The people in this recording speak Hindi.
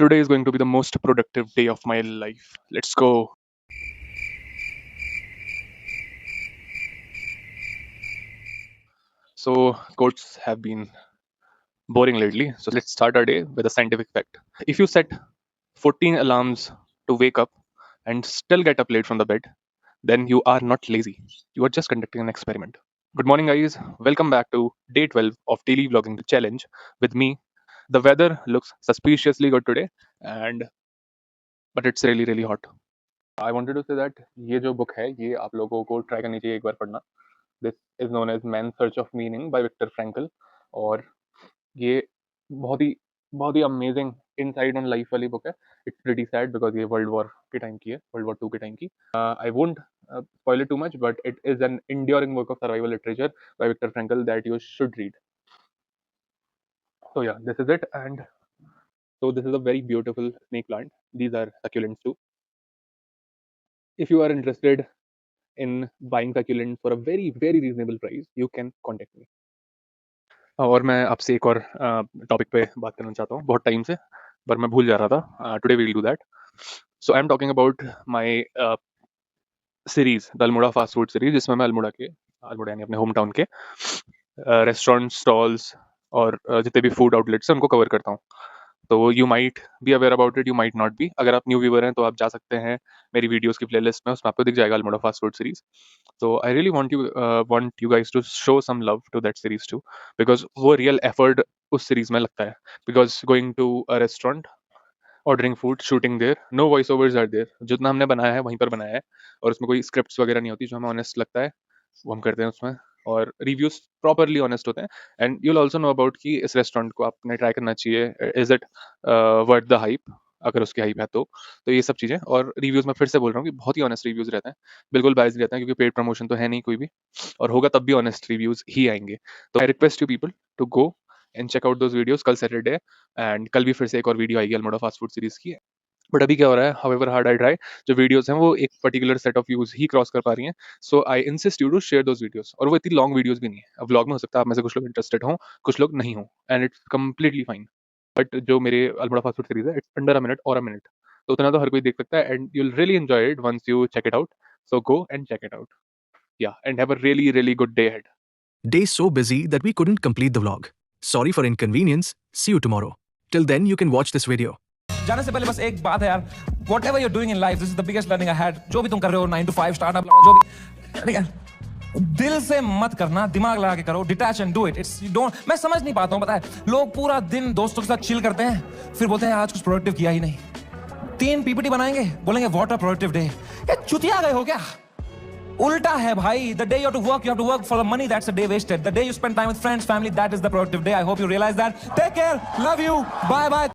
Today is going to be the most productive day of my life. Let's go. So, quotes have been boring lately. So, let's start our day with a scientific fact. If you set 14 alarms to wake up and still get up late from the bed, then you are not lazy. You are just conducting an experiment. Good morning, guys. Welcome back to day 12 of Daily Vlogging Challenge with me. The weather looks suspiciously good today, and but it's really hot. I wanted to say that ये जो book है ये आप लोगों को try करनी चाहिए एक बार पढ़ना. This is known as man search of meaning by Viktor Frankl. और ये बहुत ही अमेजिंग इनसाइड ऑन लाइफ वाली बुक है. इट्स प्रीटी सैड बिकॉज ये वर्ल्ड वॉर के टाइम की है, वर्ल्ड वॉर 2 के टाइम की. I won't spoil it too much, but it is an enduring work of survival literature by Viktor Frankl that you should read. So yeah, this is it. And so this is a very beautiful snake plant. These are succulents too. If you are interested in buying succulents for a very reasonable price, you can contact me. और मैं आपसे एक और टॉपिक पे बात करना चाहता हूँ बहुत टाइम से, पर मैं भूल जा रहा था. Today we will do that. So I am talking about my series, the Almora fast food series, जिसमें मैं अल्मोड़ा यानी अपने होम टाउन के रेस्टोरेंट स्टॉल्स और जितने भी फूड आउटलेट्स हैं उनको कवर करता हूँ. तो you might be aware about it, you might not be. अगर आप न्यू व्यूअर हैं तो आप जा सकते हैं मेरी वीडियोस की प्लेलिस्ट में, उसमें आपको दिख जाएगा अल्मोड़ा फास्ट फूड सीरीज. तो I really want you guys to show some love to that series too, because वो रियल एफर्ट उस सीरीज में लगता है. Because going to a restaurant, ordering food, shooting there, no voice overs are there. जितना हमने बनाया है वहीं पर बनाया है, और उसमें कोई स्क्रिप्ट्स वगैरह नहीं होती. जो हमें ऑनेस्ट लगता है वो हम करते हैं उसमें, और रिव्यूज प्रॉपरली ऑनेस्ट होते हैं. And you'll also know about कि इस रेस्टोरेंट को आपने ट्राई करना चाहिए, is it worth the hype, अगर उसकी हाइप है तो ये सब चीज़ें. और रिव्यूज़ मैं फिर से बोल रहा हूँ कि बहुत ही ऑनेस्ट रिव्यूज़ रहते हैं, बिल्कुल बायस रहते हैं, क्योंकि पेड प्रमोशन तो है नहीं कोई भी, और होगा तब भी ऑनेस्ट रिव्यूज़ ही आएंगे. तो I request you people to go and check out those videos. कल सैटरडे, एंड कल भी फिर से एक और वीडियो आएगी अल्मोड़ा फास्ट फूड सीरीज़ की. बट अभी क्या हो रहा है, हाउएवर हार्ड आई ट्राई, जो वीडियोस हैं वो एक पर्टिकुलर सेट ऑफ व्यूज ही क्रॉस कर पा रही हैं. So I insist you to share those videos. और वो इतनी लॉन्ग वीडियोस भी नहीं है. अब व्लॉग में हो सकता है आप में से कुछ लोग इंटरेस्टेड हों, कुछ लोग नहीं हों, and it's completely fine. But जो मेरे अल्मोड़ा फास्ट फूड सीरीज है, इट्स अंडर अ मिनट और अ मिनट, तो उतना तो हर कोई देख सकता है, and you will really enjoy it once you check it out. So go and check it out. Yeah, and have a really good day ahead. Day so busy that we couldn't complete the vlog. Sorry for inconvenience. See you tomorrow. Till then, you can watch this video. जाने से पहले बस एक बात है यार, what ever you're doing in life, this is the biggest learning I had. जो भी तुम कर रहे हो, 9 to 5 स्टार्टअप, जो भी, ठीक है, दिल से मत करना, दिमाग लगा के करो, detach and do it. It's you don't. मैं समझ नहीं पाता हूँ, पता है, लोग पूरा दिन दोस्तों के साथ चिल करते हैं, फिर बोलते हैं आज कुछ प्रोडक्टिव किया ही नहीं. 3 PPT बनाएंगे, बोलेंगे व्हाट अ प्रोडक्टिव डे. ये चुतिया गए हो क्या? उल्टा है भाई. The day you have to work for the money, that's a day wasted. The day you spend time with friends, family, that is the productive day. I hope you realize that. Take care, love you, bye bye.